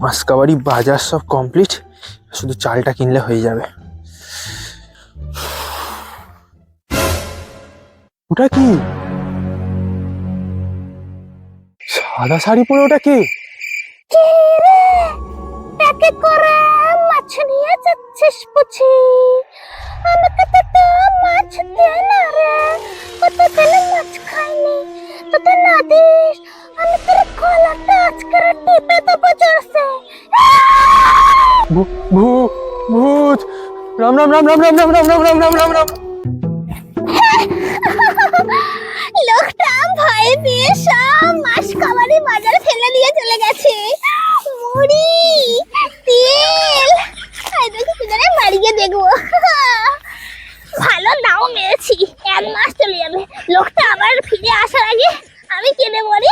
মাসকাবাড়ি বাজার সব কমপ্লিট, শুধু চালটা কিনলে হয়ে যাবে। ওটা কি সাদা শাড়ি পরে? ওটা কি? একে করে মাছ নিয়ে যাচ্ছিস বুঝি? আমাকে তো মাছ দে না রে, কতদিন মাছ খাইনি। তোকে না দিস আমি তোর গলাটা আজকে টিপে দেবো জোরসে। ভূত! রাম রাম রাম রাম রাম রাম রাম রাম রাম রাম রাম রাম। লোকটা ভয় পেয়ে সব মাছ খাবারই বাজারে ফেলে দিয়ে চলে গেছে। মুড়ি, তেল, এই দেখি কিনারে বাড়িয়ে দেখবো। ভালো দাও মেরেছি, 1 মাস চলে যাবে। লোকটা আবার ফিরে আসার আগে আমি কিনে মরি।